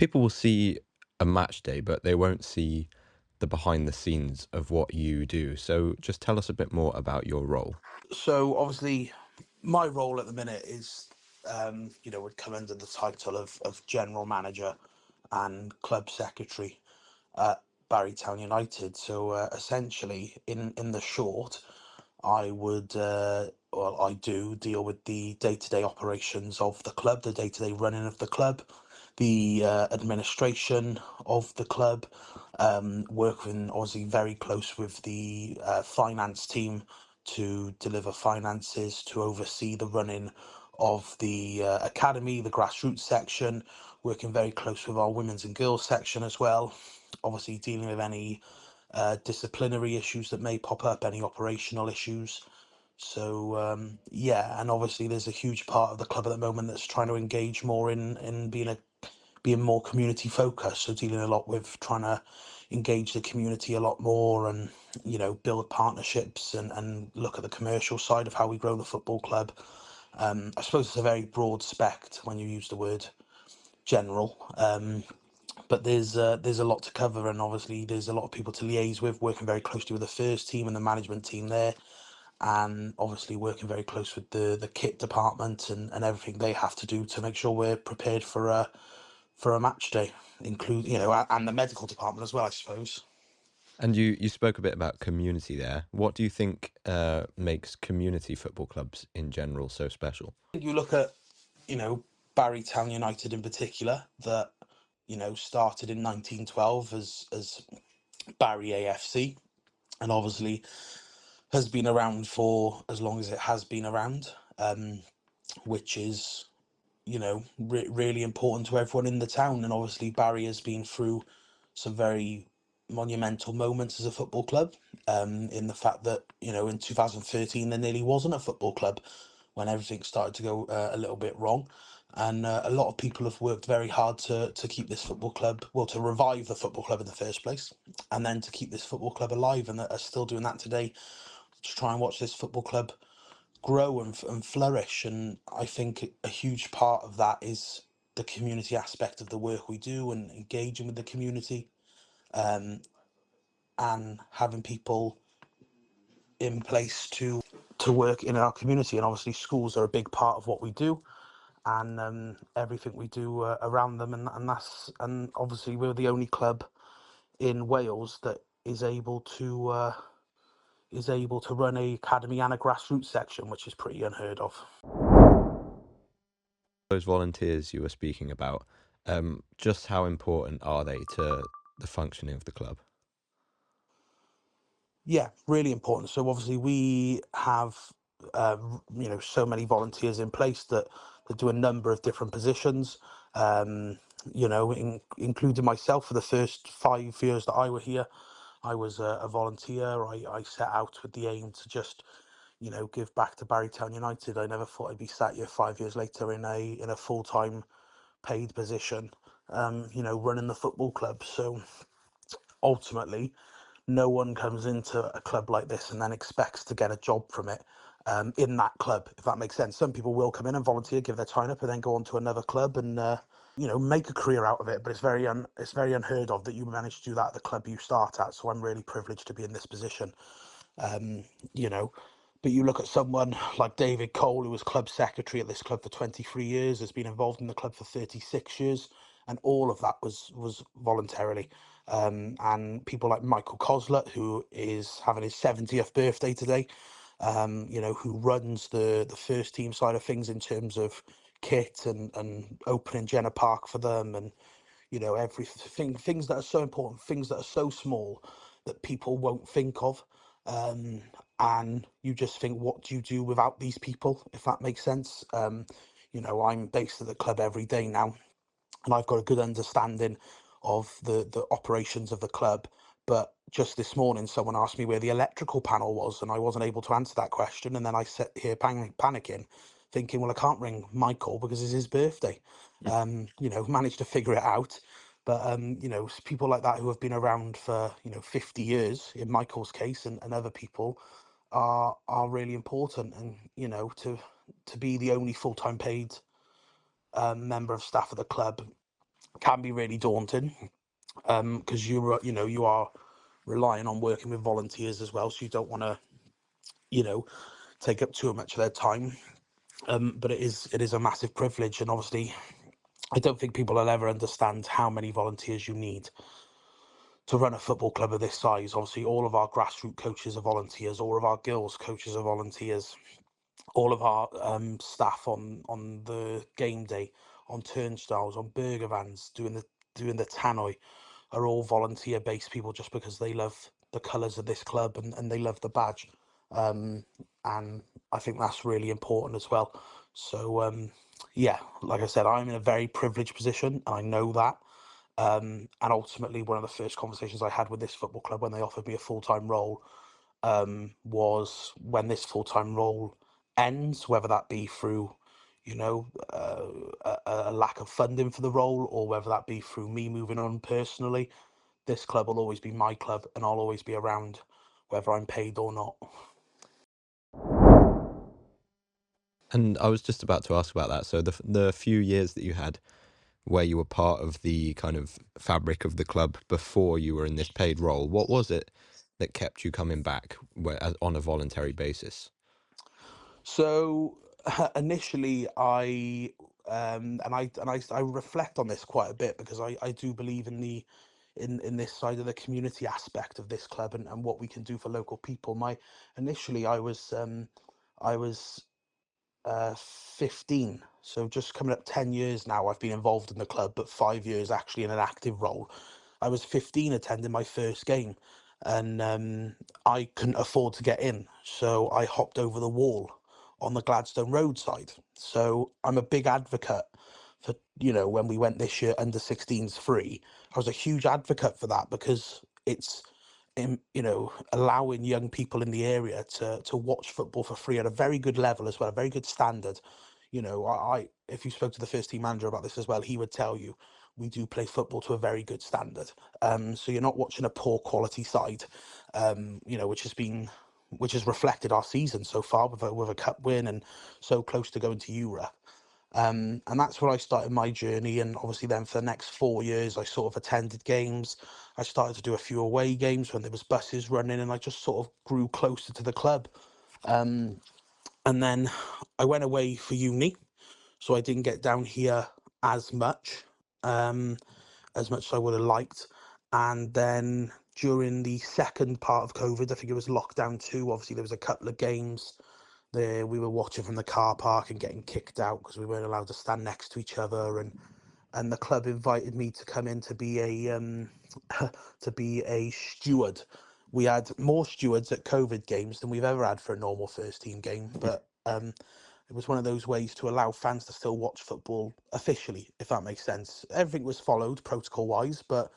People will see a match day, but they won't see the behind the scenes of what you do. So just tell us a bit more about your role. So obviously, my role at the minute is, would come under the title of general manager and club secretary at Barrytown United. So essentially, in the short, I do deal with the day-to-day operations of the club, the day-to-day running of the club, the administration of the club, working obviously very close with the finance team to deliver finances, to oversee the running of the academy, the grassroots section, working very close with our women's and girls section as well, obviously dealing with any disciplinary issues that may pop up, any operational issues. So yeah, and obviously there's a huge part of the club at the moment that's trying to engage more in being more community focused. So dealing a lot with trying to engage the community a lot more, and build partnerships and look at the commercial side of how we grow the football club. I suppose it's a very broad spect when you use the word general. But there's a lot to cover, and obviously there's a lot of people to liaise with, working very closely with the first team and the management team there, and obviously working very close with the kit department and everything they have to do to make sure we're prepared for a match day, include and the medical department as well, I suppose. And you spoke a bit about community there. What do you think makes community football clubs in general so special? You look at Barrytown United in particular, that started in 1912 as Barry AFC, and obviously has been around for as long as it has been around, which is really important to everyone in the town. And obviously Barry has been through some very monumental moments as a football club, in the fact that in 2013 there nearly wasn't a football club when everything started to go a little bit wrong. And a lot of people have worked very hard to keep this football club, well, to revive the football club in the first place, and then to keep this football club alive, and are still doing that today, to try and watch this football club grow and flourish. And I think a huge part of that is the community aspect of the work we do, and engaging with the community, um, and having people in place to work in our community. And obviously schools are a big part of what we do, and everything we do around them. And obviously we're the only club in Wales that is able to run a academy and a grassroots section, which is pretty unheard of. Those volunteers you were speaking about, just how important are they to the functioning of the club? Yeah, really important. So obviously we have, so many volunteers in place that do a number of different positions. Um, including myself, for the first 5 years that I were here, I was a volunteer. I set out with the aim to just, give back to Barrytown United. I never thought I'd be sat here 5 years later in a full time paid position, running the football club. So ultimately, no one comes into a club like this and then expects to get a job from it, in that club, if that makes sense. Some people will come in and volunteer, give their time up, and then go on to another club and make a career out of it. But it's very unheard of that you manage to do that at the club you start at. So I'm really privileged to be in this position. Um, you know, but you look at someone like David Cole, who was club secretary at this club for 23 years, has been involved in the club for 36 years, and all of that was voluntarily. And people like Michael Coslett, who is having his 70th birthday today, who runs the first team side of things in terms of kit and opening Jenner Park for them, and everything, things that are so important, things that are so small that people won't think of. Um, and you just think, what do you do without these people, if that makes sense? I'm based at the club every day now, and I've got a good understanding of the operations of the club. But just this morning, someone asked me where the electrical panel was, and I wasn't able to answer that question. And then I sat here panicking, thinking, well, I can't ring Michael because it's his birthday. Managed to figure it out. But people like that who have been around for 50 years, in Michael's case, and other people are really important. And to be the only full time paid member of staff of the club can be really daunting, because you are relying on working with volunteers as well, so you don't want to you know take up too much of their time. But it is a massive privilege, and obviously I don't think people will ever understand how many volunteers you need to run a football club of this size. Obviously, all of our grassroots coaches are volunteers, all of our girls coaches are volunteers, all of our staff on the game day, on turnstiles, on burger vans, doing the tannoy, are all volunteer based people, just because they love the colours of this club, and they love the badge. um, and I think that's really important as well. So yeah, like I said, I'm in a very privileged position. I know that. And ultimately, one of the first conversations I had with this football club when they offered me a full-time role, was when this full-time role ends, whether that be through, a lack of funding for the role, or whether that be through me moving on personally. This club will always be my club, and I'll always be around, whether I'm paid or not. And I was just about to ask about that. So the few years that you had where you were part of the kind of fabric of the club before you were in this paid role, what was it that kept you coming back on a voluntary basis? So initially, I reflect on this quite a bit, because I do believe in this side of the community aspect of this club, and what we can do for local people. My initially I was 15. So just coming up 10 years now, I've been involved in the club, but 5 years actually in an active role. I was 15 attending my first game, and I couldn't afford to get in. So I hopped over the wall on the Gladstone roadside. So I'm a big advocate for, when we went this year under 16s free, I was a huge advocate for that, because it's allowing young people in the area to watch football for free at a very good level as well, a very good standard. If you spoke to the first team manager about this as well, he would tell you we do play football to a very good standard. So you're not watching a poor quality side, which has reflected our season so far, with a cup win and so close to going to Europe. And that's where I started my journey. And obviously, then for the next 4 years, I sort of attended games. I started to do a few away games when there was buses running, and I just sort of grew closer to the club. Um, and then I went away for uni, so I didn't get down here as much, um, as I would have liked. And then during the second part of COVID, I think it was lockdown two. Obviously, there was a couple of games there we were watching from the car park and getting kicked out because we weren't allowed to stand next to each other. And the club invited me to come in to be a to be a steward. We had more stewards at COVID games than we've ever had for a normal first team game, but it was one of those ways to allow fans to still watch football officially, if that makes sense. Everything was followed protocol wise, but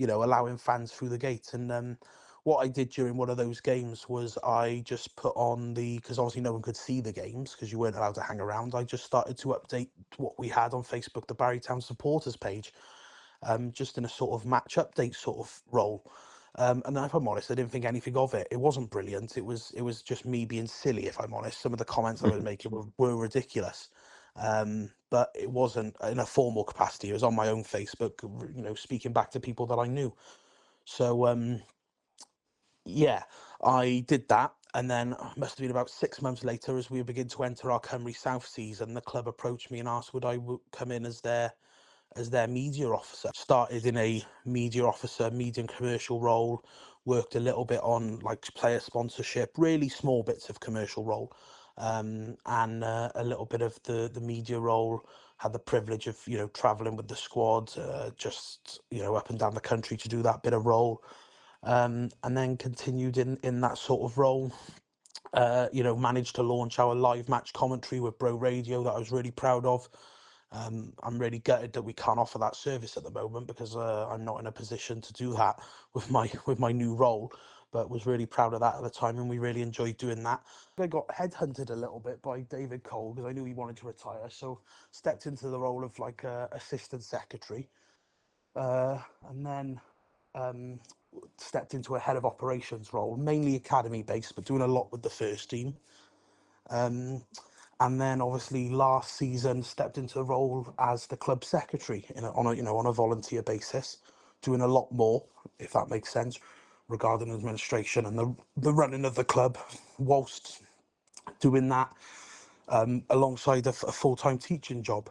allowing fans through the gate. And what I did during one of those games was I just put on because obviously no one could see the games because you weren't allowed to hang around. I just started to update what we had on Facebook, the Barrytown supporters page, just in a sort of match update sort of role. And if I'm honest, I didn't think anything of it. It wasn't brilliant. It was just me being silly, if I'm honest. Some of the comments I was making were ridiculous. But it wasn't in a formal capacity. It was on my own Facebook, speaking back to people that I knew. So yeah, I did that. And then it must have been about 6 months later, as we begin to enter our Cymru South season, the club approached me and asked would I come in as their media officer. Started in a media officer, media and commercial role, worked a little bit on like player sponsorship, really small bits of commercial role, and a little bit of the media role. Had the privilege of traveling with the squad, just up and down the country to do that bit of role, and then continued in that sort of role. Managed to launch our live match commentary with Bro Radio that I was really proud of. I'm really gutted that we can't offer that service at the moment because I'm not in a position to do that with my new role, but was really proud of that at the time, and we really enjoyed doing that. I got headhunted a little bit by David Cole because I knew he wanted to retire, so stepped into the role of like assistant secretary, and then um, stepped into a head of operations role, mainly academy based, but doing a lot with the first team. Um, And then obviously last season stepped into a role as the club secretary on a volunteer basis, doing a lot more, if that makes sense, regarding administration and the running of the club, whilst doing that alongside a full-time teaching job,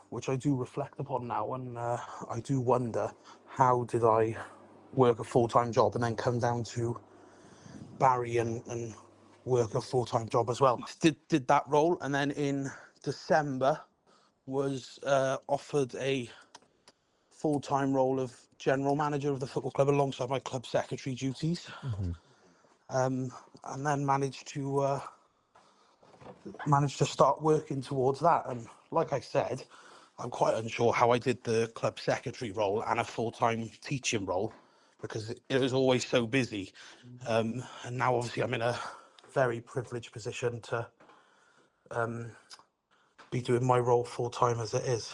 which I do reflect upon now, and I do wonder, how did I work a full-time job and then come down to Barry and work a full-time job as well. Did that role, and then in December was offered a full-time role of general manager of the football club alongside my club secretary duties, Hmm. and then managed to start working towards that. And like I said, I'm quite unsure how I did the club secretary role and a full-time teaching role, because it was always so busy. And now obviously I'm in a very privileged position to be doing my role full-time as it is.